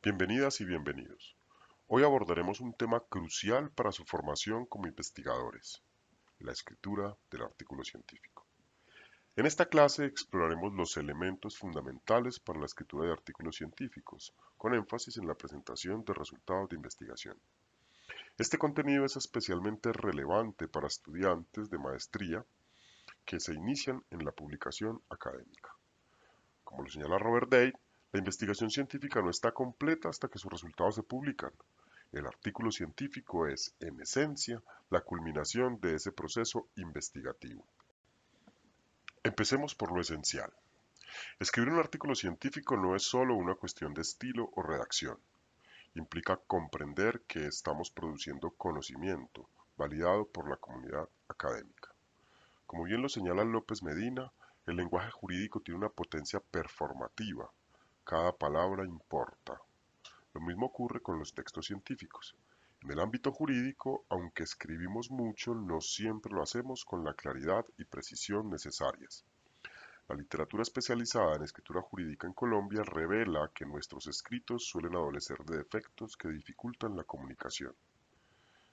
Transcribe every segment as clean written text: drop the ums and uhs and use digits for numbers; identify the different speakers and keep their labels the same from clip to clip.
Speaker 1: Bienvenidas y bienvenidos. Hoy abordaremos un tema crucial para su formación como investigadores, la escritura del artículo científico. En esta clase exploraremos los elementos fundamentales para la escritura de artículos científicos, con énfasis en la presentación de resultados de investigación. Este contenido es especialmente relevante para estudiantes de maestría que se inician en la publicación académica. Como lo señala Robert Day, la investigación científica no está completa hasta que sus resultados se publican. El artículo científico es, en esencia, la culminación de ese proceso investigativo. Empecemos por lo esencial. Escribir un artículo científico no es solo una cuestión de estilo o redacción. Implica comprender que estamos produciendo conocimiento, validado por la comunidad académica. Como bien lo señala López Medina, el lenguaje jurídico tiene una potencia performativa. Cada palabra importa. Lo mismo ocurre con los textos científicos. En el ámbito jurídico, aunque escribimos mucho, no siempre lo hacemos con la claridad y precisión necesarias. La literatura especializada en escritura jurídica en Colombia revela que nuestros escritos suelen adolecer de defectos que dificultan la comunicación.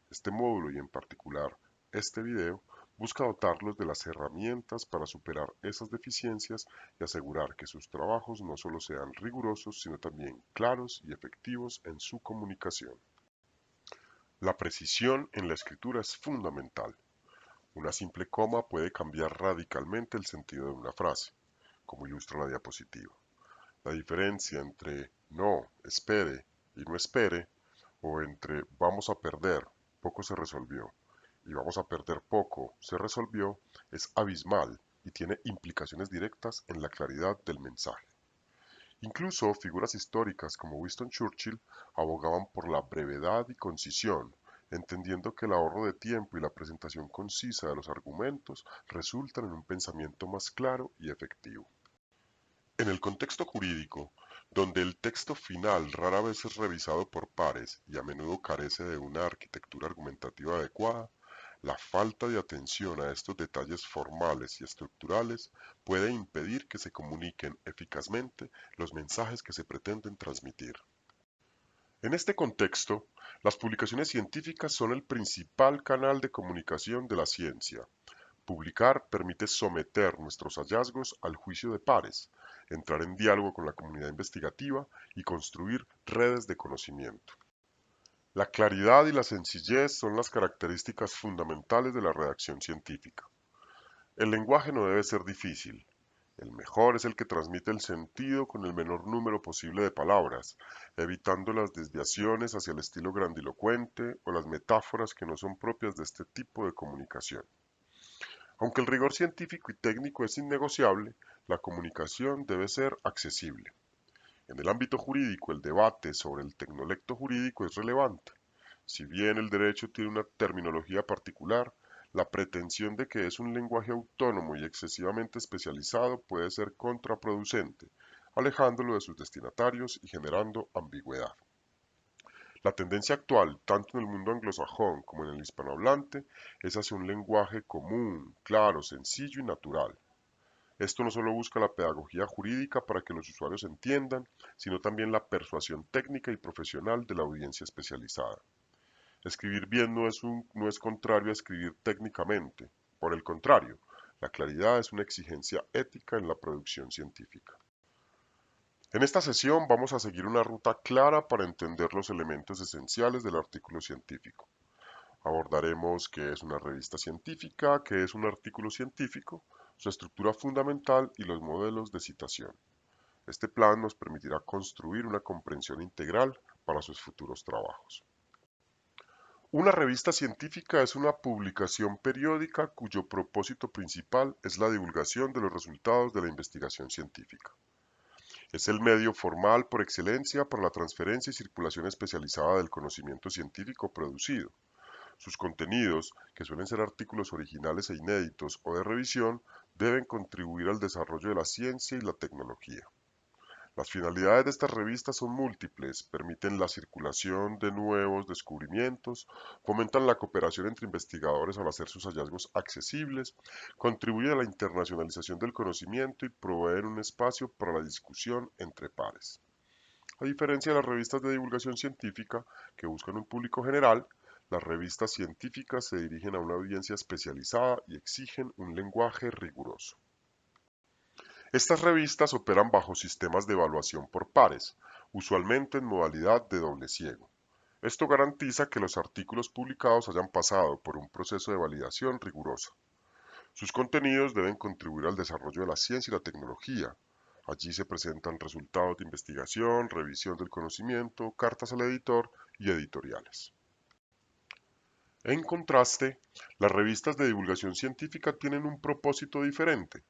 Speaker 1: Este módulo y en particular este video busca dotarlos de las herramientas para superar esas deficiencias y asegurar que sus trabajos no solo sean rigurosos, sino también claros y efectivos en su comunicación. La precisión en la escritura es fundamental. Una simple coma puede cambiar radicalmente el sentido de una frase, como ilustra la diapositiva. La diferencia entre no, espere y no espere, o entre vamos a perder, poco se resolvió, y vamos a perder poco, se resolvió, es abismal y tiene implicaciones directas en la claridad del mensaje. Incluso figuras históricas como Winston Churchill abogaban por la brevedad y concisión, entendiendo que el ahorro de tiempo y la presentación concisa de los argumentos resultan en un pensamiento más claro y efectivo. En el contexto jurídico, donde el texto final rara vez es revisado por pares y a menudo carece de una arquitectura argumentativa adecuada, la falta de atención a estos detalles formales y estructurales puede impedir que se comuniquen eficazmente los mensajes que se pretenden transmitir. En este contexto, las publicaciones científicas son el principal canal de comunicación de la ciencia. Publicar permite someter nuestros hallazgos al juicio de pares, entrar en diálogo con la comunidad investigativa y construir redes de conocimiento. La claridad y la sencillez son las características fundamentales de la redacción científica. El lenguaje no debe ser difícil. El mejor es el que transmite el sentido con el menor número posible de palabras, evitando las desviaciones hacia el estilo grandilocuente o las metáforas que no son propias de este tipo de comunicación. Aunque el rigor científico y técnico es innegociable, la comunicación debe ser accesible. En el ámbito jurídico, el debate sobre el tecnolecto jurídico es relevante. Si bien el derecho tiene una terminología particular, la pretensión de que es un lenguaje autónomo y excesivamente especializado puede ser contraproducente, alejándolo de sus destinatarios y generando ambigüedad. La tendencia actual, tanto en el mundo anglosajón como en el hispanohablante, es hacia un lenguaje común, claro, sencillo y natural. Esto no solo busca la pedagogía jurídica para que los usuarios entiendan, sino también la persuasión técnica y profesional de la audiencia especializada. Escribir bien no es contrario a escribir técnicamente. Por el contrario, la claridad es una exigencia ética en la producción científica. En esta sesión vamos a seguir una ruta clara para entender los elementos esenciales del artículo científico. Abordaremos qué es una revista científica, qué es un artículo científico, su estructura fundamental y los modelos de citación. Este plan nos permitirá construir una comprensión integral para sus futuros trabajos. Una revista científica es una publicación periódica cuyo propósito principal es la divulgación de los resultados de la investigación científica. Es el medio formal por excelencia para la transferencia y circulación especializada del conocimiento científico producido. Sus contenidos, que suelen ser artículos originales e inéditos o de revisión, deben contribuir al desarrollo de la ciencia y la tecnología. Las finalidades de estas revistas son múltiples, permiten la circulación de nuevos descubrimientos, fomentan la cooperación entre investigadores al hacer sus hallazgos accesibles, contribuyen a la internacionalización del conocimiento y proveen un espacio para la discusión entre pares. A diferencia de las revistas de divulgación científica que buscan un público general, las revistas científicas se dirigen a una audiencia especializada y exigen un lenguaje riguroso. Estas revistas operan bajo sistemas de evaluación por pares, usualmente en modalidad de doble ciego. Esto garantiza que los artículos publicados hayan pasado por un proceso de validación riguroso. Sus contenidos deben contribuir al desarrollo de la ciencia y la tecnología. Allí se presentan resultados de investigación, revisión del conocimiento, cartas al editor y editoriales. En contraste, las revistas de divulgación científica tienen un propósito diferente: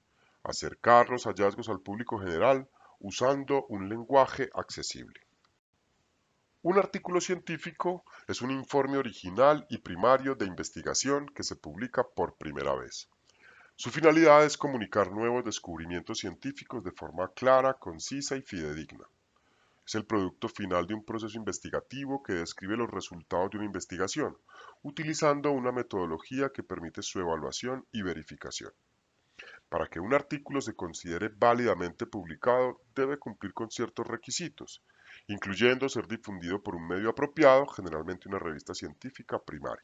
Speaker 1: acercar los hallazgos al público general usando un lenguaje accesible. Un artículo científico es un informe original y primario de investigación que se publica por primera vez. Su finalidad es comunicar nuevos descubrimientos científicos de forma clara, concisa y fidedigna. Es el producto final de un proceso investigativo que describe los resultados de una investigación, utilizando una metodología que permite su evaluación y verificación. Para que un artículo se considere válidamente publicado, debe cumplir con ciertos requisitos, incluyendo ser difundido por un medio apropiado, generalmente una revista científica primaria.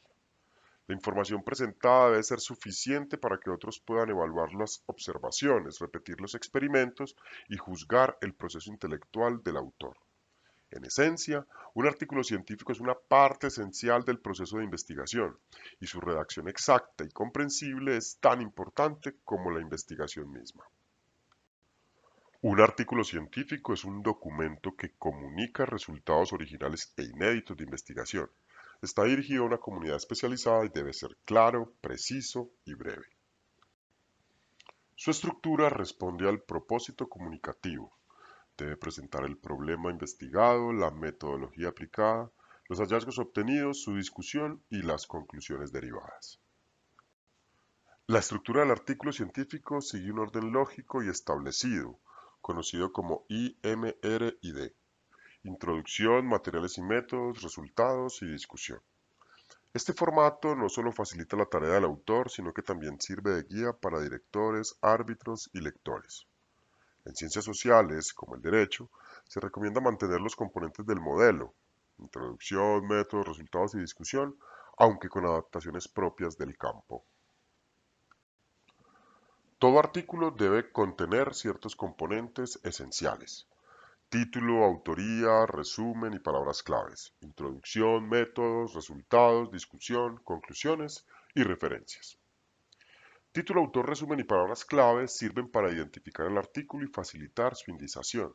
Speaker 1: La información presentada debe ser suficiente para que otros puedan evaluar las observaciones, repetir los experimentos y juzgar el proceso intelectual del autor. En esencia, un artículo científico es una parte esencial del proceso de investigación, y su redacción exacta y comprensible es tan importante como la investigación misma. Un artículo científico es un documento que comunica resultados originales e inéditos de investigación. Está dirigido a una comunidad especializada y debe ser claro, preciso y breve. Su estructura responde al propósito comunicativo. Debe presentar el problema investigado, la metodología aplicada, los hallazgos obtenidos, su discusión y las conclusiones derivadas. La estructura del artículo científico sigue un orden lógico y establecido, conocido como IMR&D: introducción, materiales y métodos, resultados y discusión. Este formato no solo facilita la tarea del autor, sino que también sirve de guía para directores, árbitros y lectores. En ciencias sociales, como el derecho, se recomienda mantener los componentes del modelo: introducción, métodos, resultados y discusión, aunque con adaptaciones propias del campo. Todo artículo debe contener ciertos componentes esenciales: título, autoría, resumen y palabras claves, introducción, métodos, resultados, discusión, conclusiones y referencias. Título, autor, resumen y palabras claves sirven para identificar el artículo y facilitar su indización.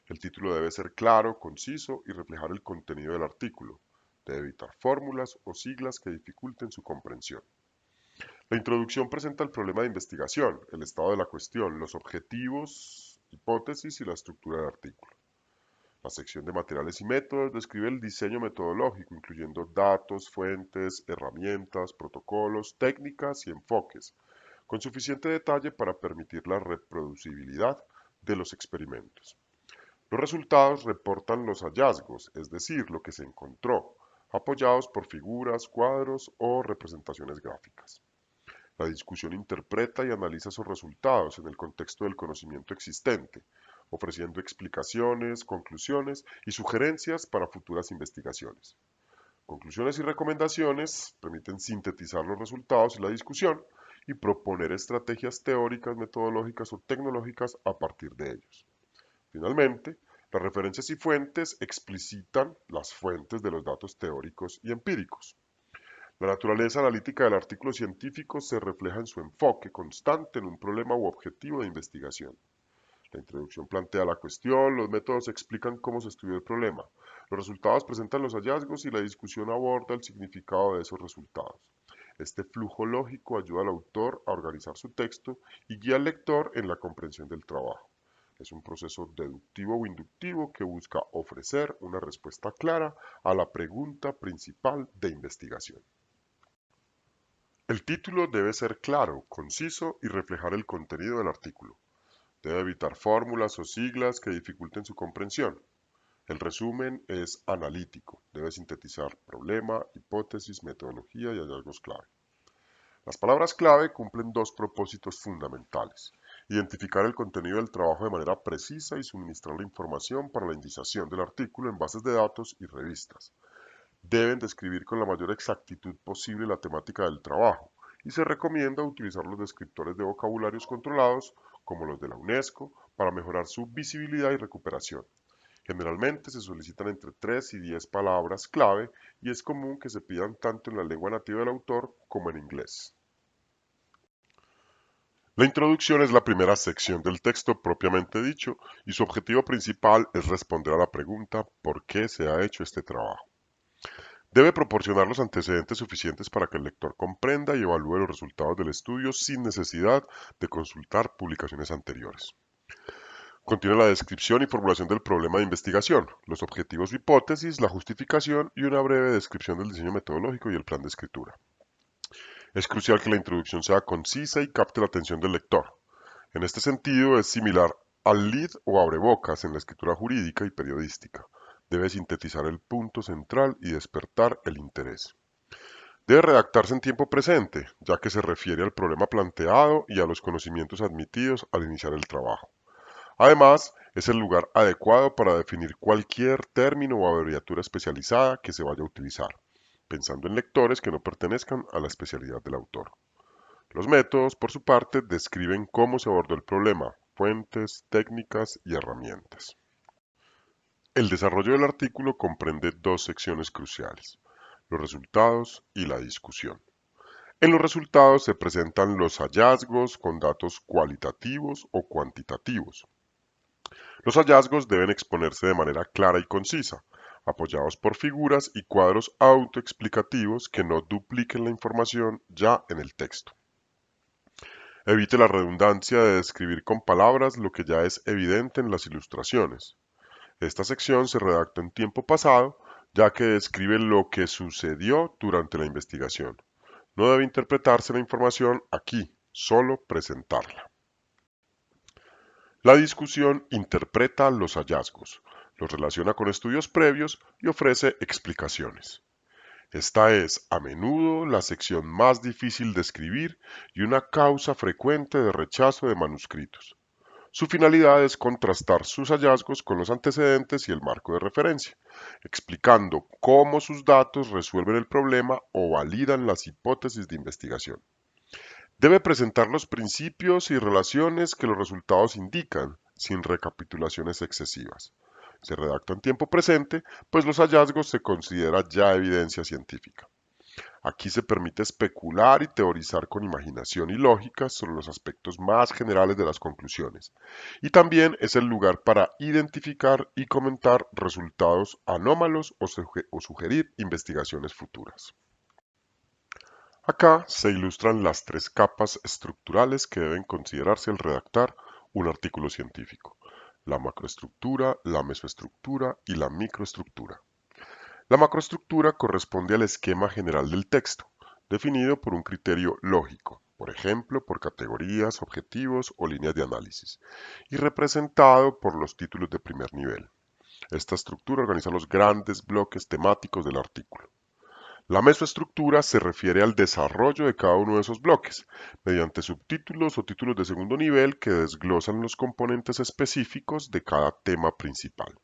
Speaker 1: El título debe ser claro, conciso y reflejar el contenido del artículo. Debe evitar fórmulas o siglas que dificulten su comprensión. La introducción presenta el problema de investigación, el estado de la cuestión, los objetivos, hipótesis y la estructura del artículo. La sección de materiales y métodos describe el diseño metodológico, incluyendo datos, fuentes, herramientas, protocolos, técnicas y enfoques, con suficiente detalle para permitir la reproducibilidad de los experimentos. Los resultados reportan los hallazgos, es decir, lo que se encontró, apoyados por figuras, cuadros o representaciones gráficas. La discusión interpreta y analiza esos resultados en el contexto del conocimiento existente, ofreciendo explicaciones, conclusiones y sugerencias para futuras investigaciones. Conclusiones y recomendaciones permiten sintetizar los resultados y la discusión y proponer estrategias teóricas, metodológicas o tecnológicas a partir de ellos. Finalmente, las referencias y fuentes explicitan las fuentes de los datos teóricos y empíricos. La naturaleza analítica del artículo científico se refleja en su enfoque constante en un problema u objetivo de investigación. La introducción plantea la cuestión, los métodos explican cómo se estudió el problema, los resultados presentan los hallazgos y la discusión aborda el significado de esos resultados. Este flujo lógico ayuda al autor a organizar su texto y guía al lector en la comprensión del trabajo. Es un proceso deductivo o inductivo que busca ofrecer una respuesta clara a la pregunta principal de investigación. El título debe ser claro, conciso y reflejar el contenido del artículo. Debe evitar fórmulas o siglas que dificulten su comprensión. El resumen es analítico, debe sintetizar problema, hipótesis, metodología y hallazgos clave. Las palabras clave cumplen dos propósitos fundamentales: identificar el contenido del trabajo de manera precisa y suministrar la información para la indización del artículo en bases de datos y revistas. Deben describir con la mayor exactitud posible la temática del trabajo y se recomienda utilizar los descriptores de vocabularios controlados, como los de la UNESCO, para mejorar su visibilidad y recuperación. Generalmente se solicitan entre 3 y 10 palabras clave y es común que se pidan tanto en la lengua nativa del autor como en inglés. La introducción es la primera sección del texto propiamente dicho y su objetivo principal es responder a la pregunta ¿por qué se ha hecho este trabajo? Debe proporcionar los antecedentes suficientes para que el lector comprenda y evalúe los resultados del estudio sin necesidad de consultar publicaciones anteriores. Contiene la descripción y formulación del problema de investigación, los objetivos o hipótesis, la justificación y una breve descripción del diseño metodológico y el plan de escritura. Es crucial que la introducción sea concisa y capte la atención del lector. En este sentido, es similar al lead o abrebocas en la escritura jurídica y periodística. Debe sintetizar el punto central y despertar el interés. Debe redactarse en tiempo presente, ya que se refiere al problema planteado y a los conocimientos admitidos al iniciar el trabajo. Además, es el lugar adecuado para definir cualquier término o abreviatura especializada que se vaya a utilizar, pensando en lectores que no pertenezcan a la especialidad del autor. Los métodos, por su parte, describen cómo se abordó el problema, fuentes, técnicas y herramientas. El desarrollo del artículo comprende dos secciones cruciales, los resultados y la discusión. En los resultados se presentan los hallazgos con datos cualitativos o cuantitativos. Los hallazgos deben exponerse de manera clara y concisa, apoyados por figuras y cuadros autoexplicativos que no dupliquen la información ya en el texto. Evite la redundancia de describir con palabras lo que ya es evidente en las ilustraciones. Esta sección se redactó en tiempo pasado, ya que describe lo que sucedió durante la investigación. No debe interpretarse la información aquí, solo presentarla. La discusión interpreta los hallazgos, los relaciona con estudios previos y ofrece explicaciones. Esta es a menudo la sección más difícil de escribir y una causa frecuente de rechazo de manuscritos. Su finalidad es contrastar sus hallazgos con los antecedentes y el marco de referencia, explicando cómo sus datos resuelven el problema o validan las hipótesis de investigación. Debe presentar los principios y relaciones que los resultados indican, sin recapitulaciones excesivas. Se redacta en tiempo presente, pues los hallazgos se considera ya evidencia científica. Aquí se permite especular y teorizar con imaginación y lógica sobre los aspectos más generales de las conclusiones. Y también es el lugar para identificar y comentar resultados anómalos o sugerir investigaciones futuras. Acá se ilustran las tres capas estructurales que deben considerarse al redactar un artículo científico: la macroestructura, la mesoestructura y la microestructura. La macroestructura corresponde al esquema general del texto, definido por un criterio lógico, por ejemplo, por categorías, objetivos o líneas de análisis, y representado por los títulos de primer nivel. Esta estructura organiza los grandes bloques temáticos del artículo. La mesoestructura se refiere al desarrollo de cada uno de esos bloques, mediante subtítulos o títulos de segundo nivel que desglosan los componentes específicos de cada tema principal.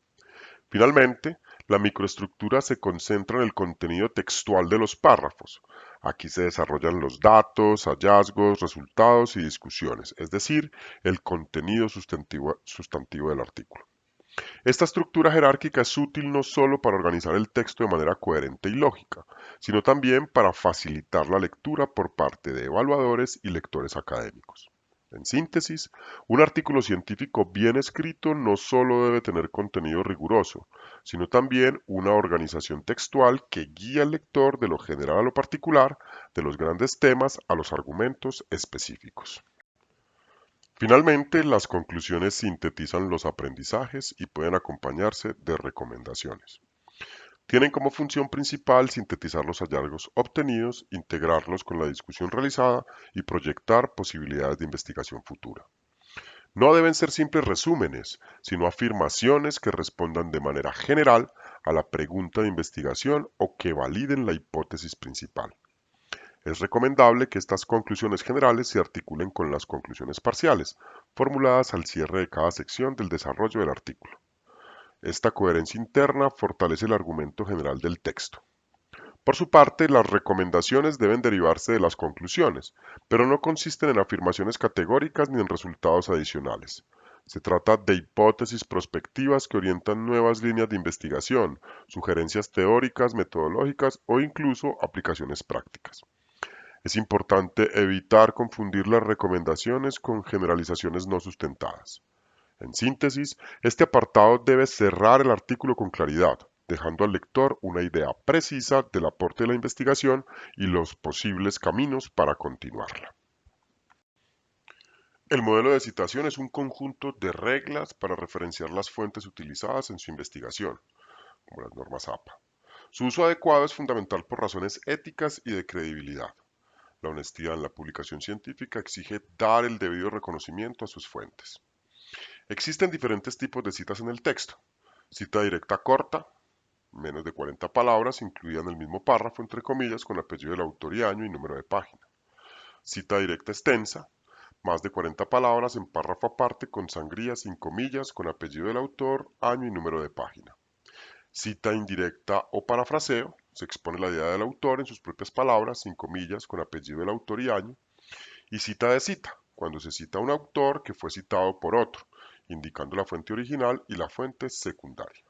Speaker 1: Finalmente, la microestructura se concentra en el contenido textual de los párrafos. Aquí se desarrollan los datos, hallazgos, resultados y discusiones, es decir, el contenido sustantivo del artículo. Esta estructura jerárquica es útil no solo para organizar el texto de manera coherente y lógica, sino también para facilitar la lectura por parte de evaluadores y lectores académicos. En síntesis, un artículo científico bien escrito no solo debe tener contenido riguroso, sino también una organización textual que guíe al lector de lo general a lo particular, de los grandes temas a los argumentos específicos. Finalmente, las conclusiones sintetizan los aprendizajes y pueden acompañarse de recomendaciones. Tienen como función principal sintetizar los hallazgos obtenidos, integrarlos con la discusión realizada y proyectar posibilidades de investigación futura. No deben ser simples resúmenes, sino afirmaciones que respondan de manera general a la pregunta de investigación o que validen la hipótesis principal. Es recomendable que estas conclusiones generales se articulen con las conclusiones parciales, formuladas al cierre de cada sección del desarrollo del artículo. Esta coherencia interna fortalece el argumento general del texto. Por su parte, las recomendaciones deben derivarse de las conclusiones, pero no consisten en afirmaciones categóricas ni en resultados adicionales. Se trata de hipótesis prospectivas que orientan nuevas líneas de investigación, sugerencias teóricas, metodológicas o incluso aplicaciones prácticas. Es importante evitar confundir las recomendaciones con generalizaciones no sustentadas. En síntesis, este apartado debe cerrar el artículo con claridad, dejando al lector una idea precisa del aporte de la investigación y los posibles caminos para continuarla. El modelo de citación es un conjunto de reglas para referenciar las fuentes utilizadas en su investigación, como las normas APA. Su uso adecuado es fundamental por razones éticas y de credibilidad. La honestidad en la publicación científica exige dar el debido reconocimiento a sus fuentes. Existen diferentes tipos de citas en el texto. Cita directa corta, menos de 40 palabras, incluida en el mismo párrafo, entre comillas, con apellido del autor y año y número de página. Cita directa extensa, más de 40 palabras en párrafo aparte con sangría sin comillas, con apellido del autor, año y número de página. Cita indirecta o parafraseo, se expone la idea del autor en sus propias palabras, sin comillas, con apellido del autor y año. Y cita de cita, cuando se cita a un autor que fue citado por otro, indicando la fuente original y la fuente secundaria.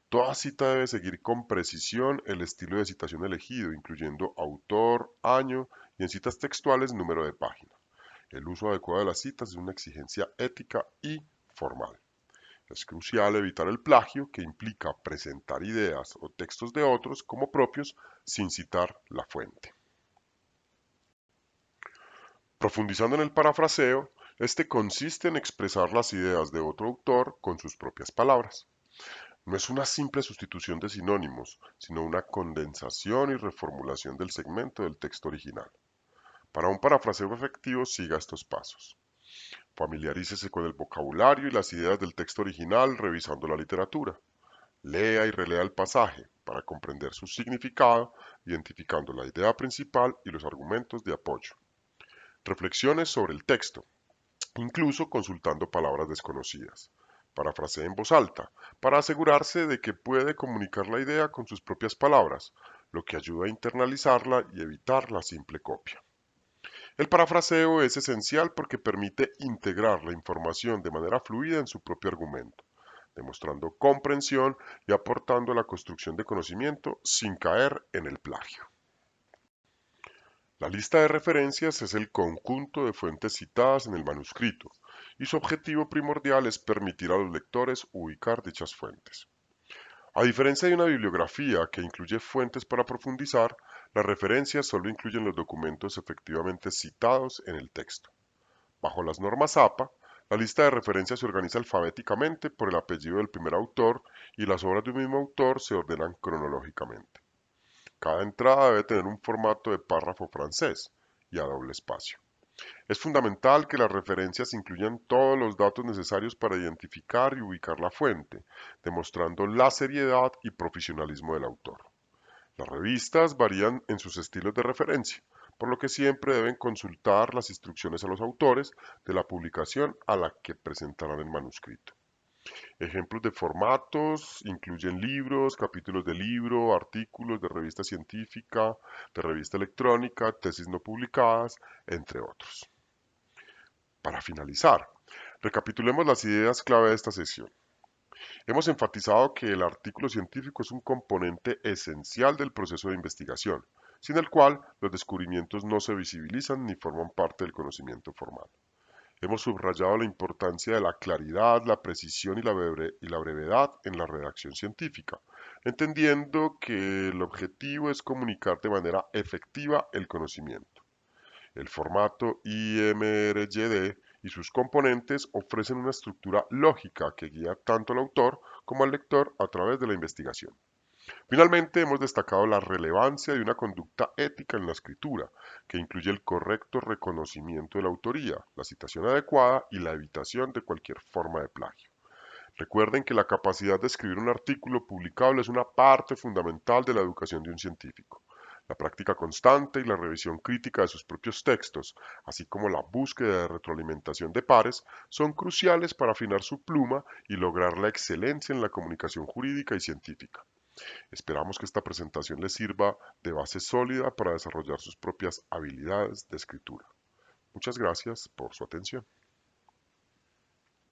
Speaker 1: Toda cita debe seguir con precisión el estilo de citación elegido, incluyendo autor, año y en citas textuales número de página. El uso adecuado de las citas es una exigencia ética y formal. Es crucial evitar el plagio, que implica presentar ideas o textos de otros como propios sin citar la fuente. Profundizando en el parafraseo, este consiste en expresar las ideas de otro autor con sus propias palabras. No es una simple sustitución de sinónimos, sino una condensación y reformulación del segmento del texto original. Para un parafraseo efectivo, siga estos pasos. Familiarícese con el vocabulario y las ideas del texto original revisando la literatura. Lea y relea el pasaje para comprender su significado, identificando la idea principal y los argumentos de apoyo. Reflexiones sobre el texto, incluso consultando palabras desconocidas. Parafrasee en voz alta, para asegurarse de que puede comunicar la idea con sus propias palabras, lo que ayuda a internalizarla y evitar la simple copia. El parafraseo es esencial porque permite integrar la información de manera fluida en su propio argumento, demostrando comprensión y aportando a la construcción de conocimiento sin caer en el plagio. La lista de referencias es el conjunto de fuentes citadas en el manuscrito, y su objetivo primordial es permitir a los lectores ubicar dichas fuentes. A diferencia de una bibliografía que incluye fuentes para profundizar, las referencias solo incluyen los documentos efectivamente citados en el texto. Bajo las normas APA, la lista de referencias se organiza alfabéticamente por el apellido del primer autor y las obras de un mismo autor se ordenan cronológicamente. Cada entrada debe tener un formato de párrafo francés y a doble espacio. Es fundamental que las referencias incluyan todos los datos necesarios para identificar y ubicar la fuente, demostrando la seriedad y profesionalismo del autor. Las revistas varían en sus estilos de referencia, por lo que siempre deben consultar las instrucciones a los autores de la publicación a la que presentarán el manuscrito. Ejemplos de formatos incluyen libros, capítulos de libro, artículos de revista científica, de revista electrónica, tesis no publicadas, entre otros. Para finalizar, recapitulemos las ideas clave de esta sesión. Hemos enfatizado que el artículo científico es un componente esencial del proceso de investigación, sin el cual los descubrimientos no se visibilizan ni forman parte del conocimiento formal. Hemos subrayado la importancia de la claridad, la precisión y la brevedad en la redacción científica, entendiendo que el objetivo es comunicar de manera efectiva el conocimiento. El formato IMRYD y sus componentes ofrecen una estructura lógica que guía tanto al autor como al lector a través de la investigación. Finalmente, hemos destacado la relevancia de una conducta ética en la escritura, que incluye el correcto reconocimiento de la autoría, la citación adecuada y la evitación de cualquier forma de plagio. Recuerden que la capacidad de escribir un artículo publicable es una parte fundamental de la educación de un científico. La práctica constante y la revisión crítica de sus propios textos, así como la búsqueda de retroalimentación de pares, son cruciales para afinar su pluma y lograr la excelencia en la comunicación jurídica y científica. Esperamos que esta presentación les sirva de base sólida para desarrollar sus propias habilidades de escritura. Muchas gracias por su atención.